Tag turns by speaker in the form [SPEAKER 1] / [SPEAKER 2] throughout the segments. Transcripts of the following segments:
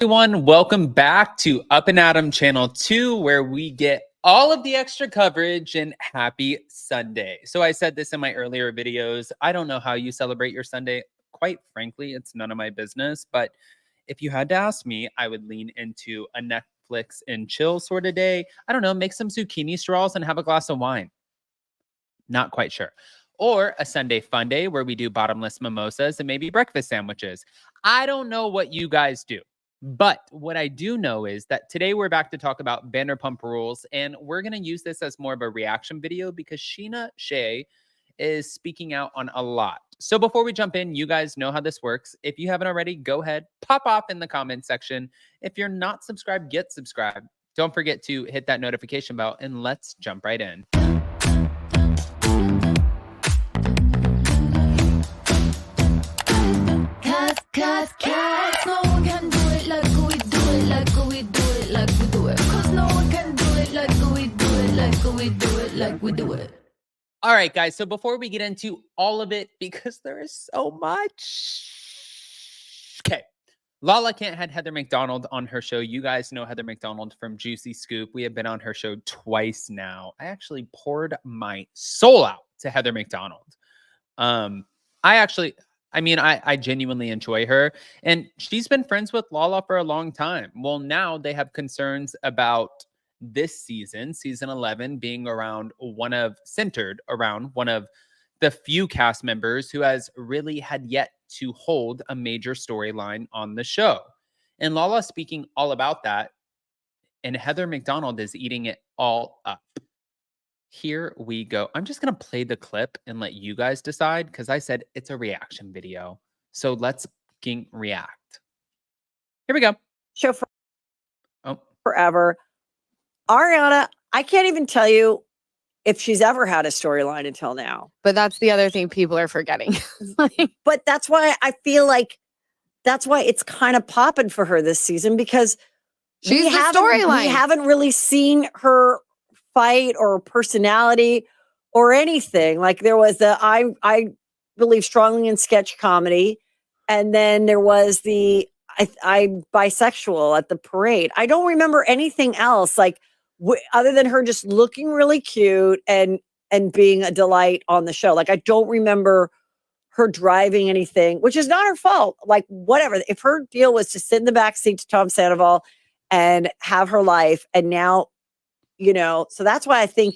[SPEAKER 1] Everyone, welcome back to Up and Adam Channel 2, where we get all of the extra coverage, and happy Sunday. So I said this in my earlier videos. I don't know how you celebrate your Sunday. Quite frankly, it's none of my business. But if you had to ask me, I would lean into a Netflix and chill sort of day. I don't know, make some zucchini straws and have a glass of wine. Not quite sure. Or a Sunday fun day where we do bottomless mimosas and maybe breakfast sandwiches. I don't know what you guys do. But what I do know is that today we're back to talk about Vanderpump Rules, and we're going to use this as more of a reaction video because Sheena Shea is speaking out on a lot. So before we jump in, you guys know how this works. If you haven't already, go ahead, pop off in the comment section. If you're not subscribed, get subscribed. Don't forget to hit that notification bell, and let's jump right in.
[SPEAKER 2] No one can do it like we do it, like we do it, like we do it. Cause no one can do it like we do it, like we do it, like we do it.
[SPEAKER 1] All right, guys. So before we get into all of it, because there is so much. Okay. Lala Kent had Heather McDonald on her show. You guys know Heather McDonald from Juicy Scoop. We have been on her show twice now. I actually poured my soul out to Heather McDonald. I genuinely enjoy her, and she's been friends with Lala for a long time. Well, now they have concerns about this season 11, being centered around one of the few cast members who has really had yet to hold a major storyline on the show. And Lala speaking all about that, and Heather McDonald is eating it all up. Here we go. I'm just going to play the clip and let you guys decide because I said it's a reaction video. So let's react. Here we go.
[SPEAKER 3] Show for forever. Ariana, I can't even tell you if she's ever had a storyline until now.
[SPEAKER 4] But that's the other thing people are forgetting.
[SPEAKER 3] But that's why I feel like that's why it's kind of popping for her this season, because
[SPEAKER 4] she's the storyline.
[SPEAKER 3] We haven't really seen her fight or personality or anything. Like there was I believe strongly in sketch comedy, and then there was the I'm bisexual at the parade. I don't remember anything else like other than her just looking really cute and being a delight on the show. Like I don't remember her driving anything, which is not her fault. Like whatever, if her deal was to sit in the back seat to Tom Sandoval and have her life, and now so that's why I think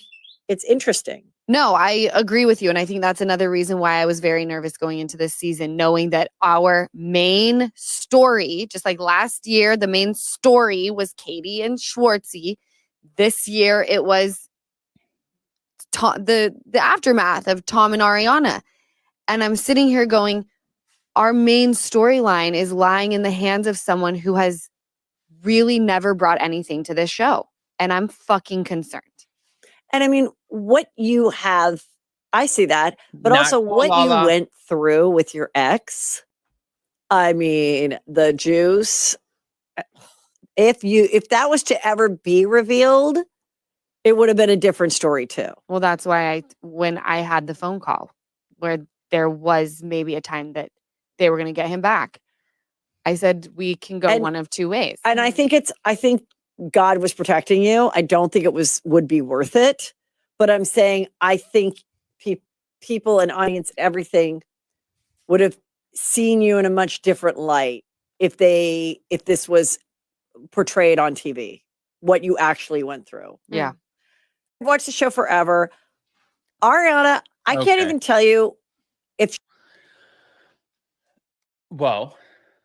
[SPEAKER 3] it's interesting.
[SPEAKER 4] No, I agree with you. And I think that's another reason why I was very nervous going into this season, knowing that our main story, just like last year, the main story was Katie and Schwartzy. This year, it was the aftermath of Tom and Ariana. And I'm sitting here going, our main storyline is lying in the hands of someone who has really never brought anything to this show. And I'm fucking concerned.
[SPEAKER 3] And I mean, what you have, I see that, but
[SPEAKER 1] Not
[SPEAKER 3] also what
[SPEAKER 1] Lala.
[SPEAKER 3] you went through with your ex. I mean, the juice. If that was to ever be revealed, it would have been a different story too.
[SPEAKER 4] Well, that's why when I had the phone call where there was maybe a time that they were going to get him back, I said, we can go one of two ways.
[SPEAKER 3] And I think God was protecting you. I don't think it would be worth it. But I'm saying I think people and audience and everything would have seen you in a much different light if this was portrayed on TV, what you actually went through.
[SPEAKER 4] Yeah.
[SPEAKER 3] I've watched the show forever. Ariana, I can't even tell you if.
[SPEAKER 1] Well,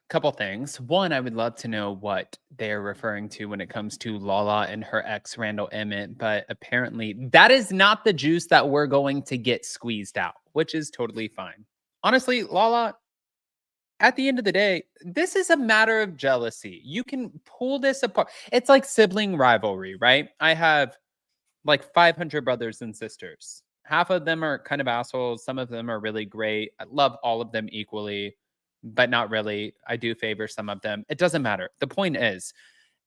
[SPEAKER 1] couple things. One, I would love to know what they're referring to when it comes to Lala and her ex, Randall Emmett, but apparently that is not the juice that we're going to get squeezed out, which is totally fine. Honestly, Lala, at the end of the day, this is a matter of jealousy. You can pull this apart. It's like sibling rivalry, right? I have like 500 brothers and sisters. Half of them are kind of assholes. Some of them are really great. I love all of them equally, but not really. I do favor some of them. It doesn't matter. The point is,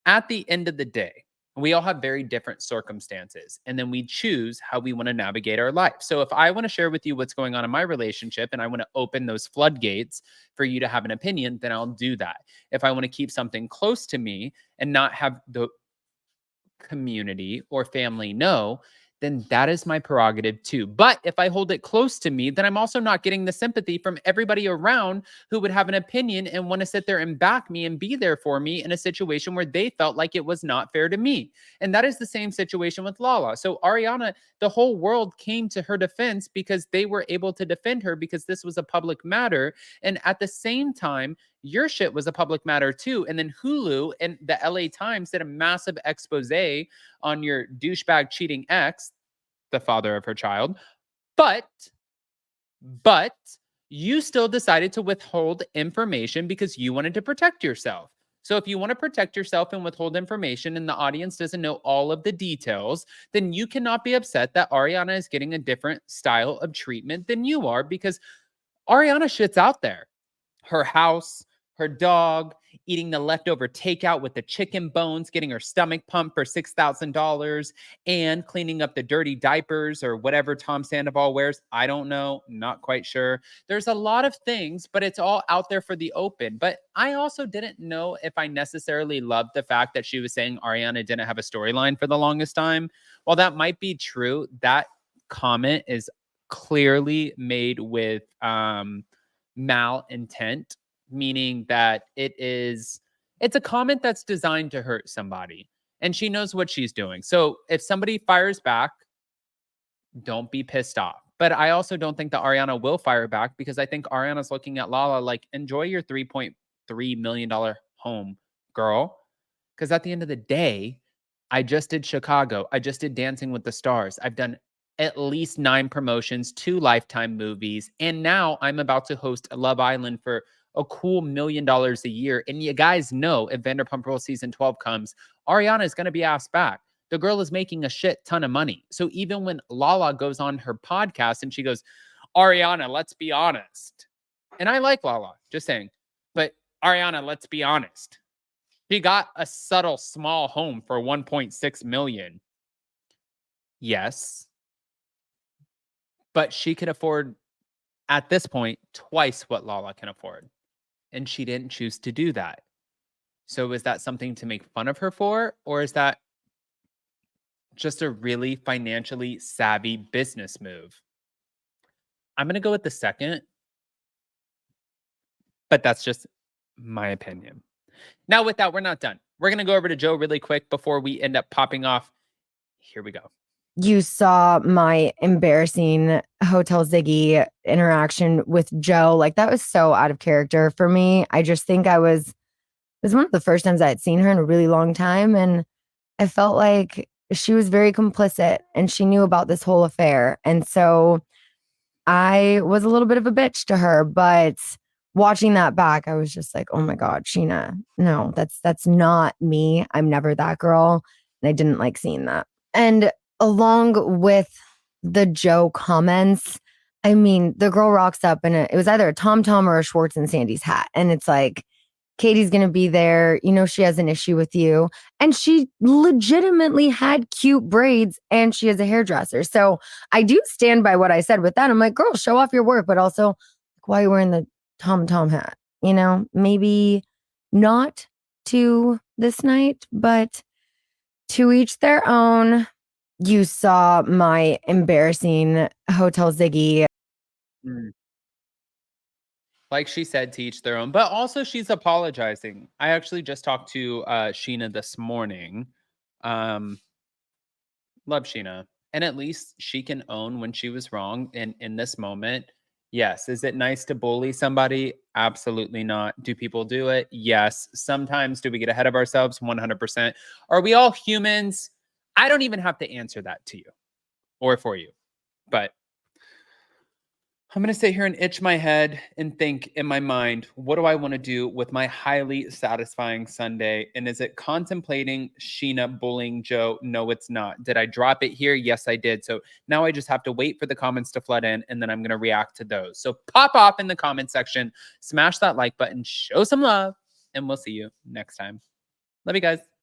[SPEAKER 1] at the end of the day, We all have very different circumstances, and then we choose how we want to navigate our life. So if I want to share with you what's going on in my relationship and I want to open those floodgates for you to have an opinion, then I'll do that. If I want to keep something close to me and not have the community or family know, then that is my prerogative too. But if I hold it close to me, then I'm also not getting the sympathy from everybody around who would have an opinion and want to sit there and back me and be there for me in a situation where they felt like it was not fair to me. And that is the same situation with Lala. So Ariana, the whole world came to her defense because they were able to defend her because this was a public matter. And at the same time, your shit was a public matter too. And then Hulu and the LA Times did a massive expose on your douchebag cheating ex, the father of her child. But you still decided to withhold information because you wanted to protect yourself. So if you want to protect yourself and withhold information and the audience doesn't know all of the details, then you cannot be upset that Ariana is getting a different style of treatment than you are, because Ariana shit's out there. Her house, her dog, eating the leftover takeout with the chicken bones, getting her stomach pumped for $6,000, and cleaning up the dirty diapers or whatever Tom Sandoval wears. I don't know, not quite sure. There's a lot of things, but it's all out there for the open. But I also didn't know if I necessarily loved the fact that she was saying Ariana didn't have a storyline for the longest time. While that might be true, that comment is clearly made with malintent, meaning that it's a comment that's designed to hurt somebody, and she knows what she's doing. So if somebody fires back, don't be pissed off. But I also don't think that Ariana will fire back, because I think Ariana's looking at Lala like, enjoy your $3.3 million home, girl. Because at the end of the day, I just did Chicago. I just did Dancing with the Stars. I've done at least 9 promotions, 2 Lifetime movies, and now I'm about to host Love Island for a cool $1 million a year. And you guys know if Vanderpump Rules season 12 comes, Ariana is going to be asked back. The girl is making a shit ton of money. So even when Lala goes on her podcast and she goes, Ariana, let's be honest. And I like Lala, just saying. But Ariana, let's be honest. She got a subtle small home for 1.6 million. Yes. But she could afford, at this point, twice what Lala can afford. And she didn't choose to do that. So is that something to make fun of her for? Or is that just a really financially savvy business move? I'm going to go with the second. But that's just my opinion. Now, with that, we're not done. We're going to go over to Joe really quick before we end up popping off. Here we go.
[SPEAKER 5] You saw my embarrassing Hotel Ziggy interaction with Joe. Like, that was so out of character for me. I just think it was one of the first times I had seen her in a really long time. And I felt like she was very complicit and she knew about this whole affair. And so I was a little bit of a bitch to her, but watching that back, I was just like, oh my God, Sheena, no, that's not me. I'm never that girl. And I didn't like seeing that. And along with the Joe comments, I mean, the girl rocks up in it was either a Tom Tom or a Schwartz and Sandy's hat. And it's like, Katie's going to be there. You know, she has an issue with you. And she legitimately had cute braids and she is a hairdresser. So I do stand by what I said with that. I'm like, girl, show off your work, but also, like, why are you wearing the Tom Tom hat? You know, maybe not to this night, but to each their own. You saw my embarrassing Hotel Ziggy.
[SPEAKER 1] Like she said, to each their own. But also, she's apologizing. I actually just talked to Sheena this morning. Love Sheena. And at least she can own when she was wrong. And in this moment, yes. Is it nice to bully somebody? Absolutely not. Do people do it? Yes. Sometimes. Do we get ahead of ourselves? 100%. Are we all humans? I don't even have to answer that to you or for you. But I'm going to sit here and itch my head and think in my mind, what do I want to do with my highly satisfying Sunday? And is it contemplating Sheena bullying Joe? No, it's not. Did I drop it here? Yes, I did. So now I just have to wait for the comments to flood in, and then I'm going to react to those. So pop off in the comment section, smash that like button, show some love, and we'll see you next time. Love you guys.